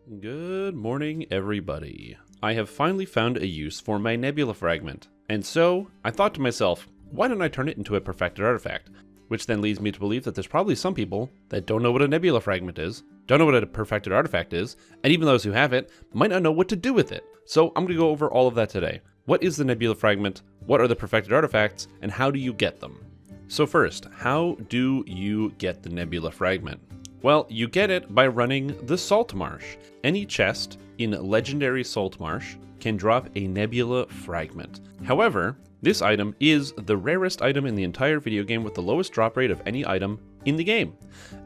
Good morning, everybody. I have finally found a use for my Nebula Fragment, and so I thought to myself, why don't I turn it into a perfected artifact? Which then leads me to believe that there's probably some people that don't know what a Nebula Fragment is, don't know what a perfected artifact is, and even those who have it might not know what to do with it. So I'm going to go over all of that today. What is the Nebula Fragment? What are the perfected artifacts? And how do you get them? So first, how do you get the Nebula Fragment? Well, you get it by running the Saltmarsh. Any chest in Legendary Saltmarsh can drop a Nebula Fragment. However, this item is the rarest item in the entire video game with the lowest drop rate of any item in the game.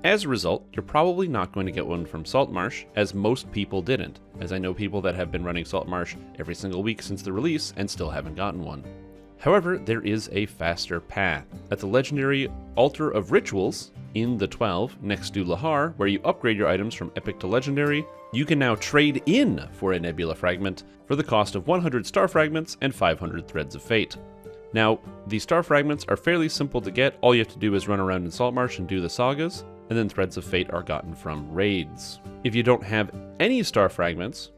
As a result, you're probably not going to get one from Saltmarsh, as most people didn't, as I know people that have been running Saltmarsh every single week since the release and still haven't gotten one. However, there is a faster path. At the legendary Altar of Rituals in the 12 next to Lahar, where you upgrade your items from epic to legendary, you can now trade in for a Nebula Fragment for the cost of 100 star fragments and 500 threads of fate. Now, the star fragments are fairly simple to get. All you have to do is run around in Saltmarsh and do the sagas, and then threads of fate are gotten from raids. If you don't have any star fragments,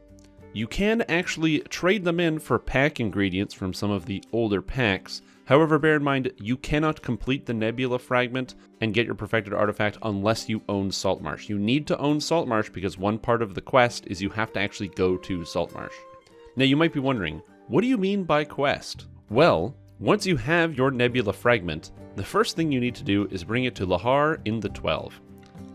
you can actually trade them in for pack ingredients from some of the older packs. However, bear in mind, you cannot complete the Nebula Fragment and get your perfected artifact unless you own Saltmarsh. You need to own Saltmarsh because one part of the quest is you have to actually go to Saltmarsh. Now you might be wondering, what do you mean by quest? Well, once you have your Nebula Fragment, the first thing you need to do is bring it to Lahar in the 12.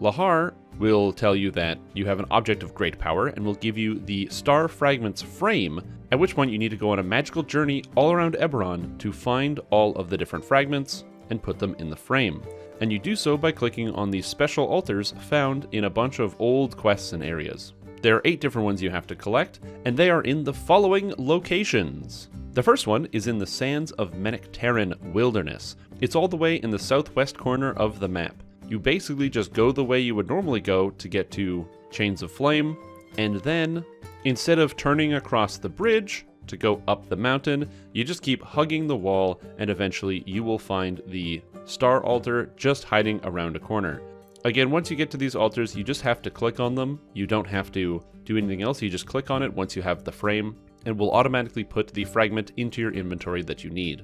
Lahar will tell you that you have an object of great power and will give you the Star Fragments frame, at which point you need to go on a magical journey all around Eberron to find all of the different fragments and put them in the frame. And you do so by clicking on the special altars found in a bunch of old quests and areas. There are 8 different ones you have to collect, and they are in the following locations. The first one is in the Sands of Menechtarun Wilderness. It's all the way in the southwest corner of the map. You basically just go the way you would normally go to get to Chains of Flame, and then, instead of turning across the bridge to go up the mountain, you just keep hugging the wall, and eventually you will find the Star Altar just hiding around a corner. Again, once you get to these altars, you just have to click on them. You don't have to do anything else, you just click on it once you have the frame, and will automatically put the fragment into your inventory that you need.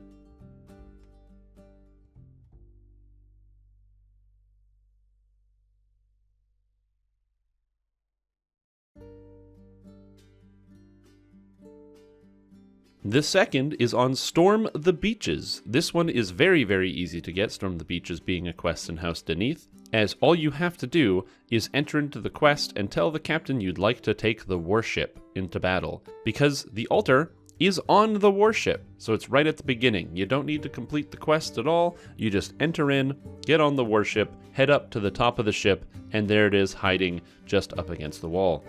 The second is on Storm the Beaches. This one is very, very easy to get, Storm the Beaches being a quest in House Deneath, as all you have to do is enter into the quest and tell the captain you'd like to take the warship into battle, because the altar is on the warship, so it's right at the beginning. You don't need to complete the quest at all, you just enter in, get on the warship, head up to the top of the ship, and there it is hiding just up against the wall.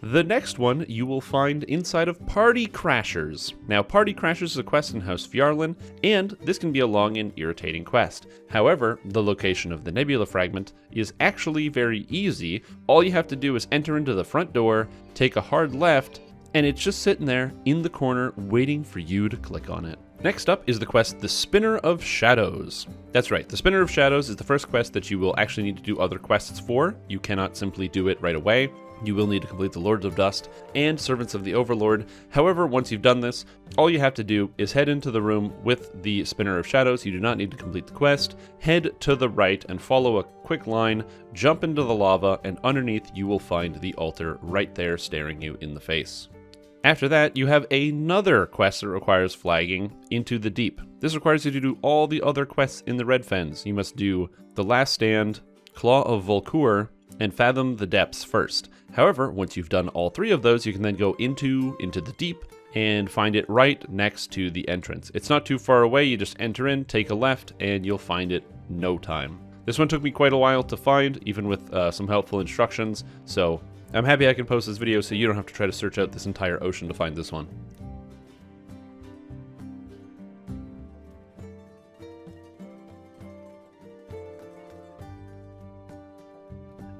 The next one you will find inside of Party Crashers. Now, Party Crashers is a quest in House Fjarlin, and this can be a long and irritating quest. However, the location of the Nebula Fragment is actually very easy. All you have to do is enter into the front door, take a hard left, and it's just sitting there in the corner waiting for you to click on it. Next up is the quest, The Spinner of Shadows. That's right, The Spinner of Shadows is the first quest that you will actually need to do other quests for. You cannot simply do it right away. You will need to complete the Lords of Dust and Servants of the Overlord. However, once you've done this, all you have to do is head into the room with the Spinner of Shadows. You do not need to complete the quest. Head to the right and follow a quick line, jump into the lava, and underneath you will find the altar right there staring you in the face. After that, you have another quest that requires flagging, Into the Deep. This requires you to do all the other quests in the Red Fens. You must do The Last Stand, Claw of Volkur, and Fathom the Depths first. However, once you've done all 3 of those, you can then go into the deep and find it right next to the entrance. It's not too far away, you just enter in, take a left, and you'll find it no time. This one took me quite a while to find, even with some helpful instructions, so I'm happy I can post this video so you don't have to try to search out this entire ocean to find this one.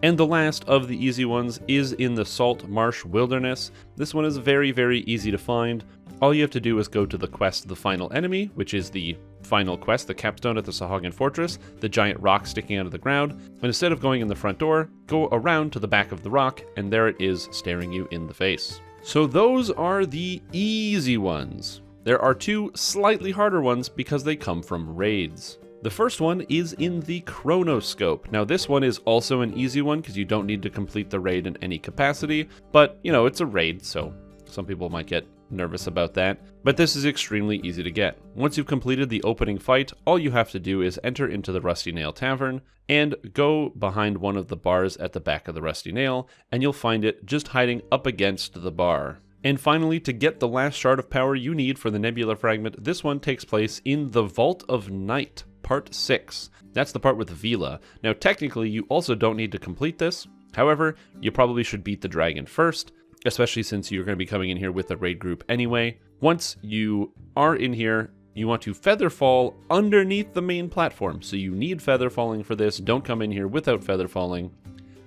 And the last of the easy ones is in the Saltmarsh Wilderness. This one is very, very easy to find. all you have to do is go to the quest The Final Enemy, which is the final quest, the capstone at the Sahagin Fortress, the giant rock sticking out of the ground, and instead of going in the front door, go around to the back of the rock, and there it is staring you in the face. So those are the easy ones. There are 2 slightly harder ones because they come from raids. The first one is in the Chronoscope. Now this one is also an easy one because you don't need to complete the raid in any capacity, but you know, it's a raid, so some people might get nervous about that. But this is extremely easy to get. Once you've completed the opening fight, all you have to do is enter into the Rusty Nail Tavern and go behind one of the bars at the back of the Rusty Nail, and you'll find it just hiding up against the bar. And finally, to get the last shard of power you need for the Nebula Fragment, this one takes place in the Vault of Night, Part 6. That's the part with Vila. Now technically, you also don't need to complete this. However, you probably should beat the dragon first, especially since you're going to be coming in here with a raid group anyway. Once you are in here, you want to feather fall underneath the main platform. So you need feather falling for this. Don't come in here without feather falling.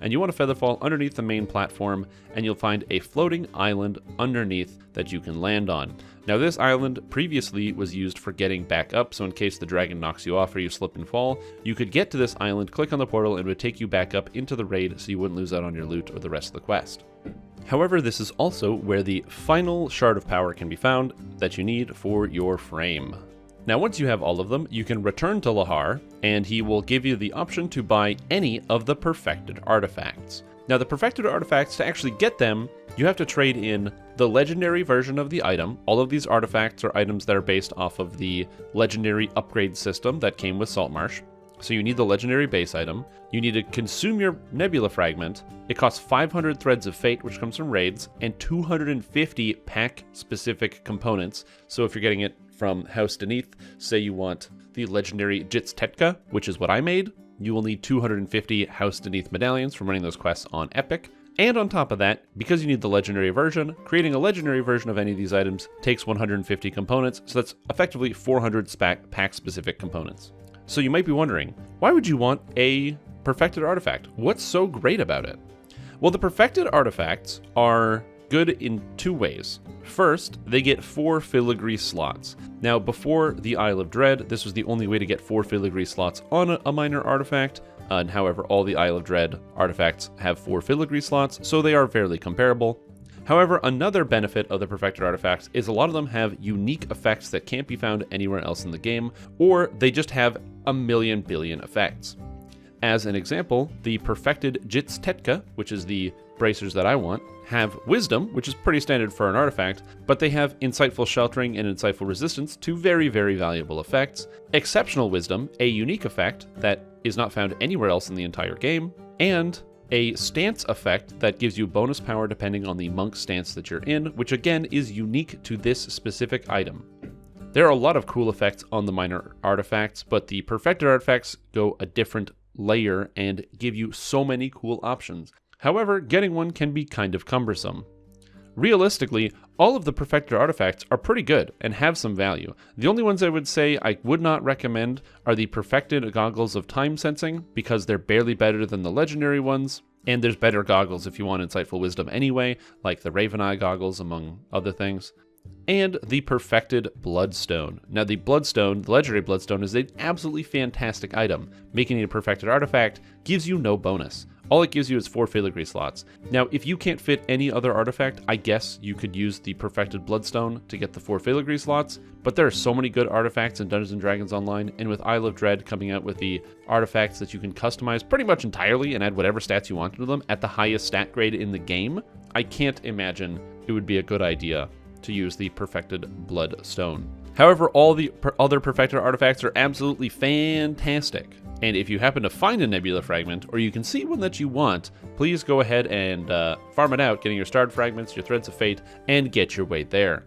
And you want to feather fall underneath the main platform, and you'll find a floating island underneath that you can land on. Now this island previously was used for getting back up, so in case the dragon knocks you off or you slip and fall, you could get to this island, click on the portal, and it would take you back up into the raid so you wouldn't lose out on your loot or the rest of the quest. However, this is also where the final shard of power can be found that you need for your frame. Now once you have all of them, you can return to Lahar, and he will give you the option to buy any of the perfected artifacts. Now the perfected artifacts, to actually get them, you have to trade in the legendary version of the item. All of these artifacts are items that are based off of the legendary upgrade system that came with Saltmarsh. So you need the legendary base item, you need to consume your Nebula Fragment, it costs 500 Threads of Fate, which comes from raids, and 250 pack-specific components. So if you're getting it from House Beneath, say you want the legendary Jits Tetka, which is what I made, you will need 250 House Beneath medallions from running those quests on Epic. And on top of that, because you need the legendary version, creating a legendary version of any of these items takes 150 components, so that's effectively 400 pack-specific components. So you might be wondering, why would you want a perfected artifact? What's so great about it? Well, the perfected artifacts are good in 2 ways. First, they get 4 filigree slots. Now, before the Isle of Dread, this was the only way to get 4 filigree slots on a minor artifact, and however, all the Isle of Dread artifacts have 4 filigree slots, so they are fairly comparable. However, another benefit of the perfected artifacts is a lot of them have unique effects that can't be found anywhere else in the game, or they just have a million billion effects. As an example, the perfected Jits Tetka, which is the bracers that I want, have Wisdom, which is pretty standard for an artifact, but they have Insightful Sheltering and Insightful Resistance, 2 very, very valuable effects. Exceptional Wisdom, a unique effect that is not found anywhere else in the entire game, and a stance effect that gives you bonus power depending on the monk stance that you're in, which again is unique to this specific item. There are a lot of cool effects on the minor artifacts, but the perfected artifacts go a different layer and give you so many cool options. However, getting one can be kind of cumbersome. Realistically, all of the perfected artifacts are pretty good and have some value. The only ones I would say I would not recommend are the perfected goggles of time sensing, because they're barely better than the legendary ones, and there's better goggles if you want Insightful Wisdom anyway, like the Raven Eye goggles among other things. And the perfected Bloodstone. Now the Bloodstone, the legendary Bloodstone, is an absolutely fantastic item. Making it a perfected artifact gives you no bonus. All it gives you is 4 filigree slots. Now, if you can't fit any other artifact, I guess you could use the perfected Bloodstone to get the 4 filigree slots, but there are so many good artifacts in Dungeons & Dragons Online, and with Isle of Dread coming out with the artifacts that you can customize pretty much entirely and add whatever stats you want to them at the highest stat grade in the game, I can't imagine it would be a good idea to use the perfected Bloodstone. However, all the other perfected artifacts are absolutely fantastic. And if you happen to find a Nebula Fragment, or you can see one that you want, please go ahead and farm it out, getting your starred fragments, your Threads of Fate, and get your way there.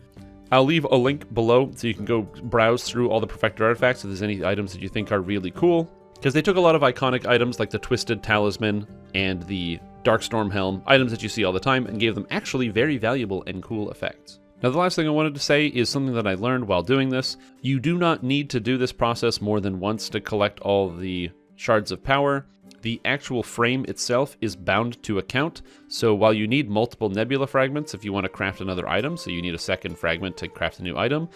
I'll leave a link below so you can go browse through all the perfected artifacts if there's any items that you think are really cool, because they took a lot of iconic items like the Twisted Talisman and the Darkstorm Helm, items that you see all the time, and gave them actually very valuable and cool effects. Now the last thing I wanted to say is something that I learned while doing this. You do not need to do this process more than once to collect all the shards of power. The actual frame itself is bound to a count, so while you need multiple nebula fragments if you want to craft another item, so you need a second fragment to craft a new item,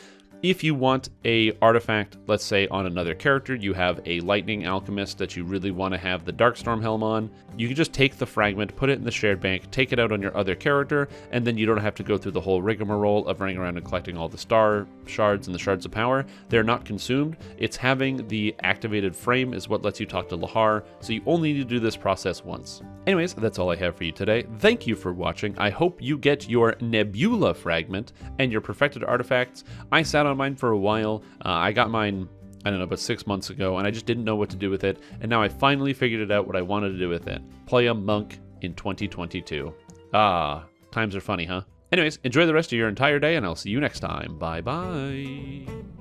if you want a artifact, let's say on another character, you have a lightning alchemist that you really want to have the Darkstorm helm on, you can just take the fragment, put it in the shared bank, take it out on your other character, and then you don't have to go through the whole rigmarole of running around and collecting all the star shards and the shards of power. They're not consumed. It's having the activated frame is what lets you talk to Lahar, so you only need to do this process once. Anyways, that's all I have for you today. Thank you for watching. I hope you get your Nebula Fragment and your perfected artifacts. I sat on mine for a while. I got mine, I don't know, about 6 months ago, and I just didn't know what to do with it, and now I finally figured it out what I wanted to do with it. Play a monk in 2022. Ah, times are funny, huh? Anyways, enjoy the rest of your entire day, and I'll see you next time. Bye-bye.